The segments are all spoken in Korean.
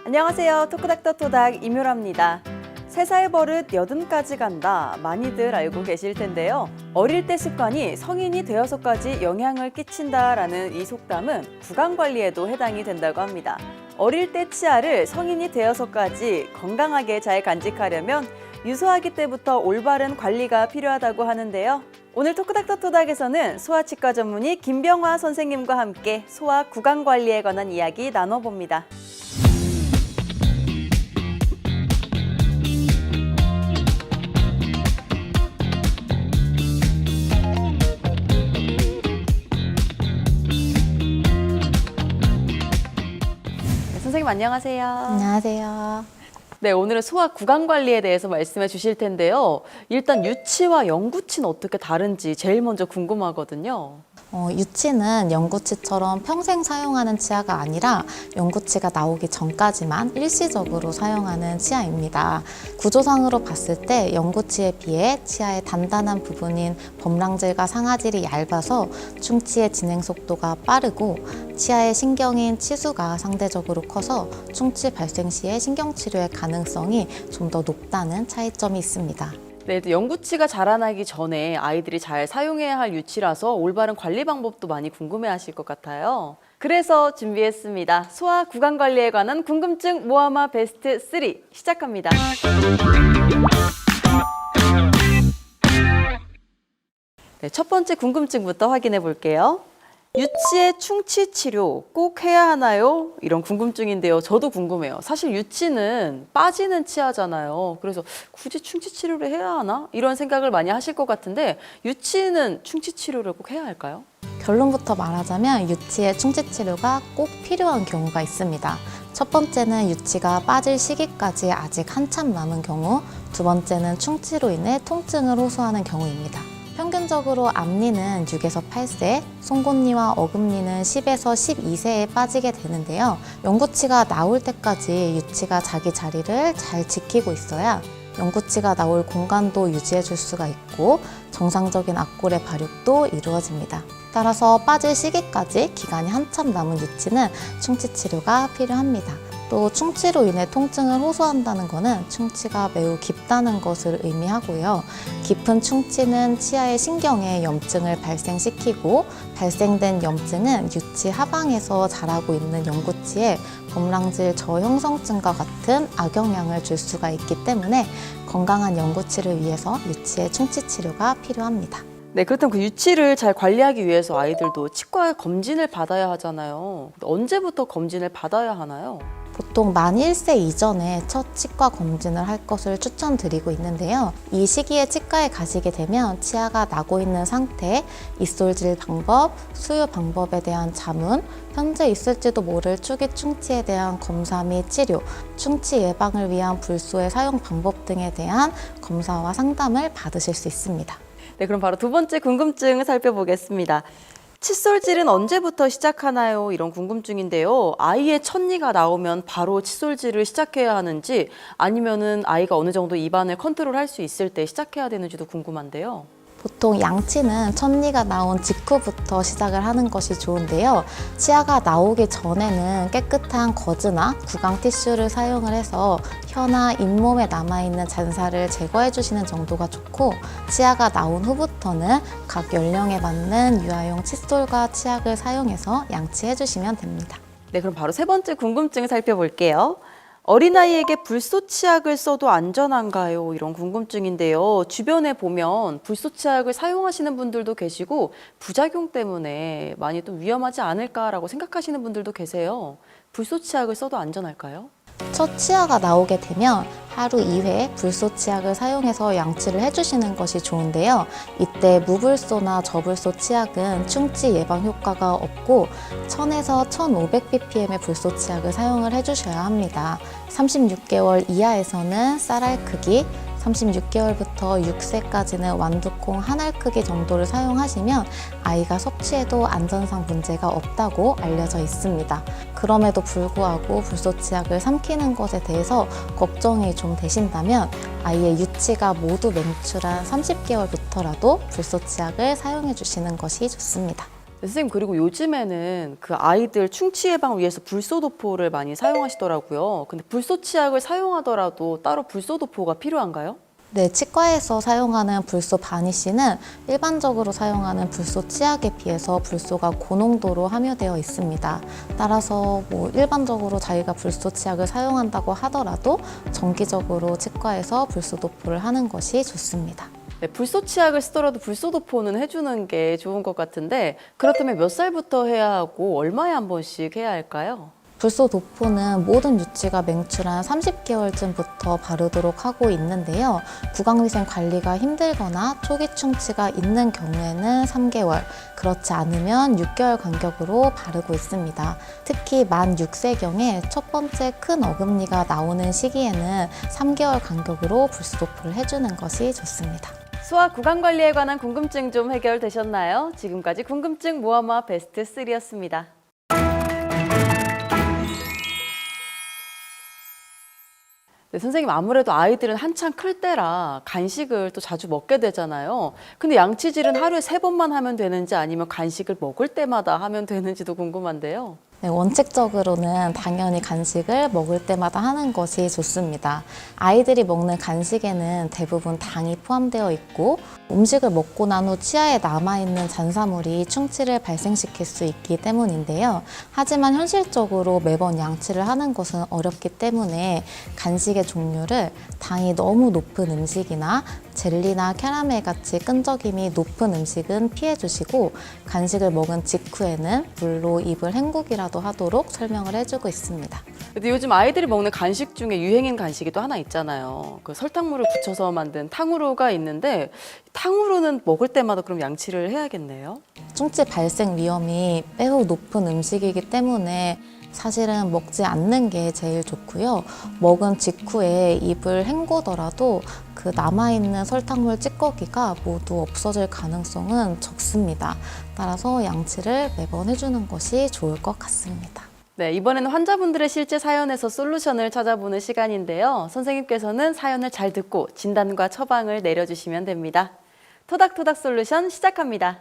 안녕하세요. 토크닥터 토닥 이묘라입니다. 3살 버릇 여든까지 간다. 많이들 알고 계실 텐데요. 어릴 때 습관이 성인이 되어서까지 영향을 끼친다라는 이 속담은 구강관리에도 해당이 된다고 합니다. 어릴 때 치아를 성인이 되어서까지 건강하게 잘 간직하려면 유소아기 때부터 올바른 관리가 필요하다고 하는데요. 오늘 토크닥터 토닥에서는 소아치과 전문의 김병화 선생님과 함께 소아 구강관리에 관한 이야기 나눠봅니다. 선생님 안녕하세요. 안녕하세요. 네, 오늘은 소아 구강 관리에 대해서 말씀해 주실 텐데요. 일단 유치와 영구치는 어떻게 다른지 제일 먼저 궁금하거든요. 유치는 영구치처럼 평생 사용하는 치아가 아니라 영구치가 나오기 전까지만 일시적으로 사용하는 치아입니다. 구조상으로 봤을 때 영구치에 비해 치아의 단단한 부분인 범랑질과 상아질이 얇아서 충치의 진행 속도가 빠르고 치아의 신경인 치수가 상대적으로 커서 충치 발생 시에 신경치료의 가능성이 좀 더 높다는 차이점이 있습니다. 네, 영구치가 자라나기 전에 아이들이 잘 사용해야 할 유치라서 올바른 관리 방법도 많이 궁금해하실 것 같아요. 그래서 준비했습니다. 소아 구강 관리에 관한 궁금증 모아마 베스트 3 시작합니다. 네, 첫 번째 궁금증부터 확인해 볼게요. 유치의 충치 치료 꼭 해야 하나요? 이런 궁금증인데요. 저도 궁금해요. 사실 유치는 빠지는 치아잖아요. 그래서 굳이 충치 치료를 해야 하나? 이런 생각을 많이 하실 것 같은데 유치는 충치 치료를 꼭 해야 할까요? 결론부터 말하자면 유치의 충치 치료가 꼭 필요한 경우가 있습니다. 첫 번째는 유치가 빠질 시기까지 아직 한참 남은 경우, 두 번째는 충치로 인해 통증을 호소하는 경우입니다. 평균적으로 앞니는 6에서 8세, 송곳니와 어금니는 10에서 12세에 빠지게 되는데요. 영구치가 나올 때까지 유치가 자기 자리를 잘 지키고 있어야 영구치가 나올 공간도 유지해 줄 수가 있고 정상적인 앞골의 발육도 이루어집니다. 따라서 빠질 시기까지 기간이 한참 남은 유치는 충치 치료가 필요합니다. 또 충치로 인해 통증을 호소한다는 것은 충치가 매우 깊다는 것을 의미하고요. 깊은 충치는 치아의 신경에 염증을 발생시키고 발생된 염증은 유치 하방에서 자라고 있는 영구치에 범랑질 저형성증과 같은 악영향을 줄 수가 있기 때문에 건강한 영구치를 위해서 유치의 충치 치료가 필요합니다. 네, 그렇다면 그 유치를 잘 관리하기 위해서 아이들도 치과 검진을 받아야 하잖아요. 언제부터 검진을 받아야 하나요? 보통 만 1세 이전에 첫 치과 검진을 할 것을 추천드리고 있는데요. 이 시기에 치과에 가시게 되면 치아가 나고 있는 상태, 입솔질 방법, 수유 방법에 대한 자문, 현재 있을지도 모를 추기 충치에 대한 검사 및 치료, 충치 예방을 위한 불소의 사용 방법 등에 대한 검사와 상담을 받으실 수 있습니다. 네, 그럼 바로 두 번째 궁금증을 살펴보겠습니다. 칫솔질은 언제부터 시작하나요? 이런 궁금증인데요. 아이의 첫니가 나오면 바로 칫솔질을 시작해야 하는지 아니면은 아이가 어느 정도 입안을 컨트롤할 수 있을 때 시작해야 되는지도 궁금한데요. 보통 양치는 첫니가 나온 직후부터 시작을 하는 것이 좋은데요. 치아가 나오기 전에는 깨끗한 거즈나 구강 티슈를 사용을 해서 혀나 잇몸에 남아있는 잔살을 제거해 주시는 정도가 좋고 치아가 나온 후부터는 각 연령에 맞는 유아용 칫솔과 치약을 사용해서 양치해 주시면 됩니다. 네, 그럼 바로 세 번째 궁금증을 살펴볼게요. 어린아이에게 불소 치약을 써도 안전한가요? 이런 궁금증인데요. 주변에 보면 불소 치약을 사용하시는 분들도 계시고 부작용 때문에 많이 좀 위험하지 않을까라고 생각하시는 분들도 계세요. 불소 치약을 써도 안전할까요? 첫 치아가 나오게 되면 하루 2회 불소 치약을 사용해서 양치를 해주시는 것이 좋은데요. 이때 무불소나 저불소 치약은 충치 예방 효과가 없고 1000에서 1500ppm의 불소 치약을 사용을 해주셔야 합니다. 36개월 이하에서는 쌀알 크기, 36개월부터 6세까지는 완두콩 한 알 크기 정도를 사용하시면 아이가 섭취해도 안전상 문제가 없다고 알려져 있습니다. 그럼에도 불구하고 불소 치약을 삼키는 것에 대해서 걱정이 좀 되신다면 아이의 유치가 모두 맹출한 30개월부터라도 불소 치약을 사용해 주시는 것이 좋습니다. 선생님, 그리고 요즘에는 그 아이들 충치 예방을 위해서 불소도포를 많이 사용하시더라고요. 근데 불소 치약을 사용하더라도 따로 불소도포가 필요한가요? 네, 치과에서 사용하는 불소 바니쉬는 일반적으로 사용하는 불소 치약에 비해서 불소가 고농도로 함유되어 있습니다. 따라서 일반적으로 자기가 불소 치약을 사용한다고 하더라도 정기적으로 치과에서 불소 도포를 하는 것이 좋습니다. 네, 불소 치약을 쓰더라도 불소도포는 해주는 게 좋은 것 같은데, 그렇다면 몇 살부터 해야 하고 얼마에 한 번씩 해야 할까요? 불소 도포는 모든 유치가 맹출한 30개월쯤부터 바르도록 하고 있는데요. 구강위생 관리가 힘들거나 초기 충치가 있는 경우에는 3개월, 그렇지 않으면 6개월 간격으로 바르고 있습니다. 특히 만 6세경에 첫 번째 큰 어금니가 나오는 시기에는 3개월 간격으로 불소 도포를 해주는 것이 좋습니다. 소아 구강 관리에 관한 궁금증 좀 해결되셨나요? 지금까지 궁금증 모아모아 베스트 3였습니다. 네, 선생님, 아무래도 아이들은 한창 클 때라 간식을 또 자주 먹게 되잖아요. 근데 양치질은 하루에 3번만 하면 되는지 아니면 간식을 먹을 때마다 하면 되는지도 궁금한데요. 네, 원칙적으로는 당연히 간식을 먹을 때마다 하는 것이 좋습니다. 아이들이 먹는 간식에는 대부분 당이 포함되어 있고 음식을 먹고 난 후 치아에 남아있는 잔사물이 충치를 발생시킬 수 있기 때문인데요. 하지만 현실적으로 매번 양치를 하는 것은 어렵기 때문에 간식의 종류를 당이 너무 높은 음식이나 젤리나 캐러멜 같이 끈적임이 높은 음식은 피해 주시고 간식을 먹은 직후에는 물로 입을 헹구기라도 하도록 설명을 해주고 있습니다. 근데 요즘 아이들이 먹는 간식 중에 유행인 간식이 또 하나 있잖아요. 그 설탕물을 굳혀서 만든 탕후루가 있는데 탕후루는 먹을 때마다 그럼 양치를 해야겠네요. 충치 발생 위험이 매우 높은 음식이기 때문에 사실은 먹지 않는 게 제일 좋고요. 먹은 직후에 입을 헹구더라도 그 남아있는 설탕물 찌꺼기가 모두 없어질 가능성은 적습니다. 따라서 양치를 매번 해주는 것이 좋을 것 같습니다. 네, 이번에는 환자분들의 실제 사연에서 솔루션을 찾아보는 시간인데요. 선생님께서는 사연을 잘 듣고 진단과 처방을 내려주시면 됩니다. 토닥토닥 솔루션 시작합니다.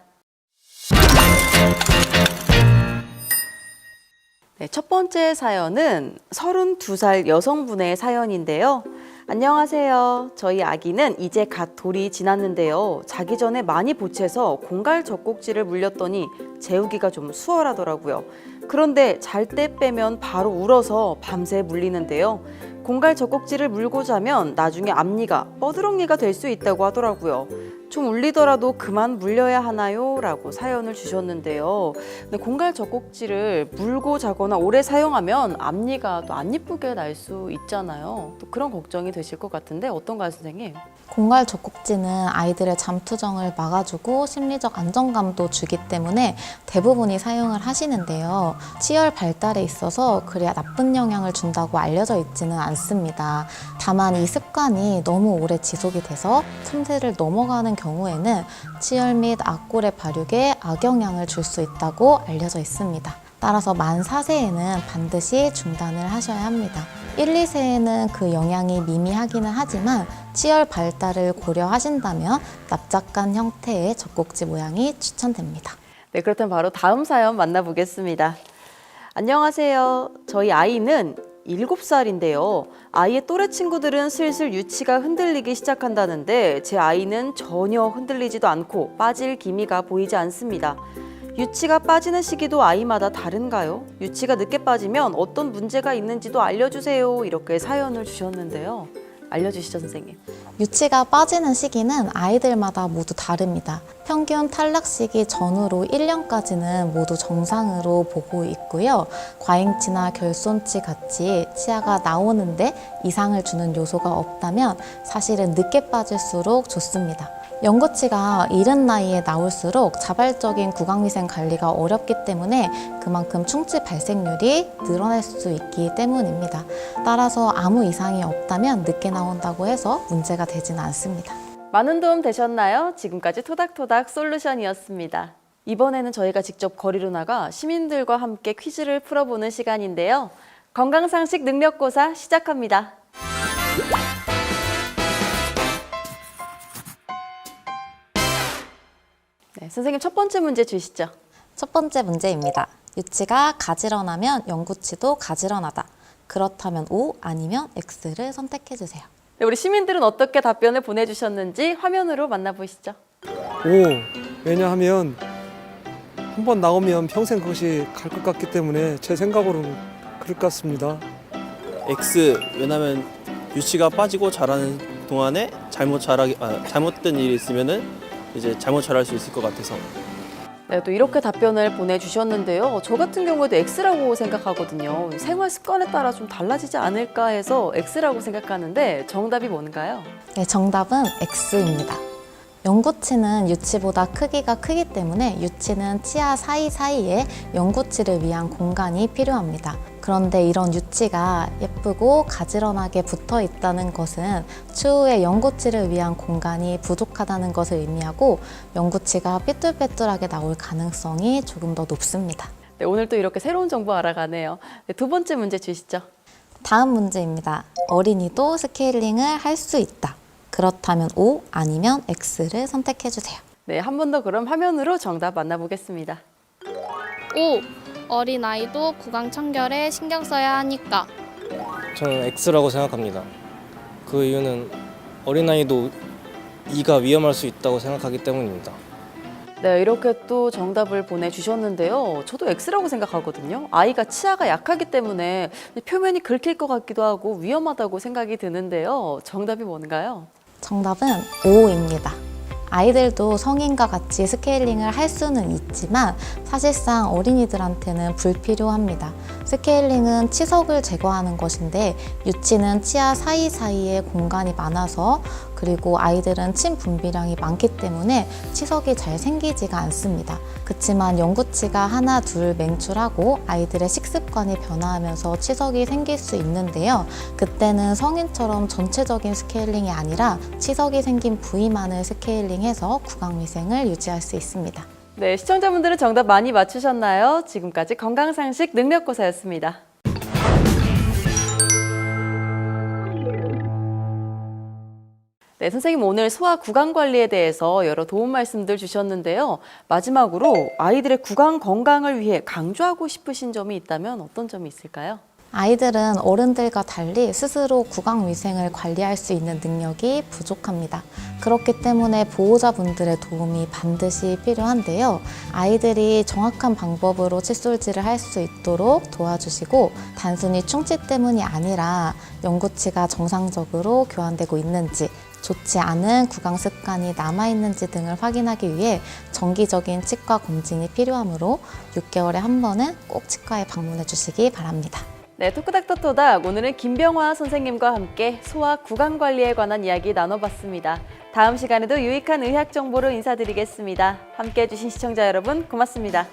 네, 첫 번째 사연은 32살 여성분의 사연인데요. 안녕하세요. 저희 아기는 이제 갓 돌이 지났는데요. 자기 전에 많이 보채서 공갈 젖꼭지를 물렸더니 재우기가 좀 수월하더라고요. 그런데 잘 때 빼면 바로 울어서 밤새 물리는데요. 공갈 젖꼭지를 물고 자면 나중에 앞니가 뻐드렁니가 될 수 있다고 하더라고요. 좀 울리더라도 그만 물려야 하나요? 라고 사연을 주셨는데요. 근데 공갈 젖꼭지를 물고 자거나 오래 사용하면 앞니가 또 안 이쁘게 날 수 있잖아요. 또 그런 걱정이 되실 것 같은데 어떤가요, 선생님? 공갈 젖꼭지는 아이들의 잠투정을 막아주고 심리적 안정감도 주기 때문에 대부분이 사용을 하시는데요. 치열 발달에 있어서 그리 나쁜 영향을 준다고 알려져 있지는 않습니다. 다만 이 습관이 너무 오래 지속이 돼서 3세를 넘어가는 경우에는 치열 및 악골의 발육에 악영향을 줄 수 있다고 알려져 있습니다. 따라서 만 4세에는 반드시 중단을 하셔야 합니다. 1, 2세에는 그 영향이 미미하기는 하지만 치열 발달을 고려하신다면 납작한 형태의 젖꼭지 모양이 추천됩니다. 네, 그렇다면 바로 다음 사연 만나보겠습니다. 안녕하세요. 저희 아이는 7살인데요. 아이의 또래 친구들은 슬슬 유치가 흔들리기 시작한다는데 제 아이는 전혀 흔들리지도 않고 빠질 기미가 보이지 않습니다. 유치가 빠지는 시기도 아이마다 다른가요? 유치가 늦게 빠지면 어떤 문제가 있는지도 알려주세요. 이렇게 사연을 주셨는데요. 알려주시죠, 선생님. 유치가 빠지는 시기는 아이들마다 모두 다릅니다. 평균 탈락 시기 전후로 1년까지는 모두 정상으로 보고 있고요. 과잉치나 결손치 같이 치아가 나오는데 이상을 주는 요소가 없다면 사실은 늦게 빠질수록 좋습니다. 연거치가 이른 나이에 나올수록 자발적인 구강위생 관리가 어렵기 때문에 그만큼 충치 발생률이 늘어날 수 있기 때문입니다. 따라서 아무 이상이 없다면 늦게 나온다고 해서 문제가 되지는 않습니다. 많은 도움 되셨나요? 지금까지 토닥토닥 솔루션이었습니다. 이번에는 저희가 직접 거리로 나가 시민들과 함께 퀴즈를 풀어보는 시간인데요. 건강상식 능력고사 시작합니다. 네, 선생님 첫 번째 문제 주시죠. 첫 번째 문제입니다. 유치가 가지런하면 영구치도 가지런하다. 그렇다면 O 아니면 X를 선택해 주세요. 네, 우리 시민들은 어떻게 답변을 보내주셨는지 화면으로 만나보시죠. 왜냐하면 한 번 나오면 평생 그것이 갈 것 같기 때문에 제 생각으로는 그럴 것 같습니다. X, 왜냐면 유치가 빠지고 자라는 동안에 잘못된 일이 있으면은 이제 잘못 자랄 수 있을 것 같아서. 네, 또 이렇게 답변을 보내주셨는데요. 저 같은 경우에도 X라고 생각하거든요. 생활 습관에 따라 좀 달라지지 않을까 해서 X라고 생각하는데 정답이 뭔가요? 네, 정답은 X입니다. 영구치는 유치보다 크기가 크기 때문에 유치는 치아 사이사이에 영구치를 위한 공간이 필요합니다. 그런데 이런 유치가 예쁘고 가지런하게 붙어 있다는 것은 추후에 영구치를 위한 공간이 부족하다는 것을 의미하고 영구치가 삐뚤빼뚤하게 나올 가능성이 조금 더 높습니다. 네, 오늘 또 이렇게 새로운 정보 알아가네요. 네, 두 번째 문제 주시죠. 다음 문제입니다. 어린이도 스케일링을 할 수 있다. 그렇다면 O 아니면 X를 선택해 주세요. 네, 한 번 더 그럼 화면으로 정답 만나보겠습니다. O. 어린아이도 구강 청결에 신경 써야 하니까. 저는 X라고 생각합니다. 그 이유는 어린아이도 이가 위험할 수 있다고 생각하기 때문입니다. 네, 이렇게 또 정답을 보내주셨는데요. 저도 X라고 생각하거든요. 아이가 치아가 약하기 때문에 표면이 긁힐 것 같기도 하고 위험하다고 생각이 드는데요. 정답이 뭔가요? 정답은 O입니다. 아이들도 성인과 같이 스케일링을 할 수는 있지만 사실상 어린이들한테는 불필요합니다. 스케일링은 치석을 제거하는 것인데 유치는 치아 사이사이에 공간이 많아서 그리고 아이들은 침 분비량이 많기 때문에 치석이 잘 생기지가 않습니다. 그렇지만 영구치가 하나 둘 맹출하고 아이들의 식습관이 변화하면서 치석이 생길 수 있는데요. 그때는 성인처럼 전체적인 스케일링이 아니라 치석이 생긴 부위만을 스케일링해서 구강위생을 유지할 수 있습니다. 네, 시청자분들은 정답 많이 맞추셨나요? 지금까지 건강상식 능력고사였습니다. 네, 선생님 오늘 소아 구강 관리에 대해서 여러 도움 말씀들 주셨는데요. 마지막으로 아이들의 구강 건강을 위해 강조하고 싶으신 점이 있다면 어떤 점이 있을까요? 아이들은 어른들과 달리 스스로 구강 위생을 관리할 수 있는 능력이 부족합니다. 그렇기 때문에 보호자분들의 도움이 반드시 필요한데요. 아이들이 정확한 방법으로 칫솔질을 할 수 있도록 도와주시고 단순히 충치 때문이 아니라 영구치가 정상적으로 교환되고 있는지 좋지 않은 구강 습관이 남아있는지 등을 확인하기 위해 정기적인 치과 검진이 필요하므로 6개월에 한 번은 꼭 치과에 방문해 주시기 바랍니다. 네, 토크닥터토닥 오늘은 김병화 선생님과 함께 소아 구강 관리에 관한 이야기 나눠봤습니다. 다음 시간에도 유익한 의학 정보로 인사드리겠습니다. 함께해 주신 시청자 여러분 고맙습니다.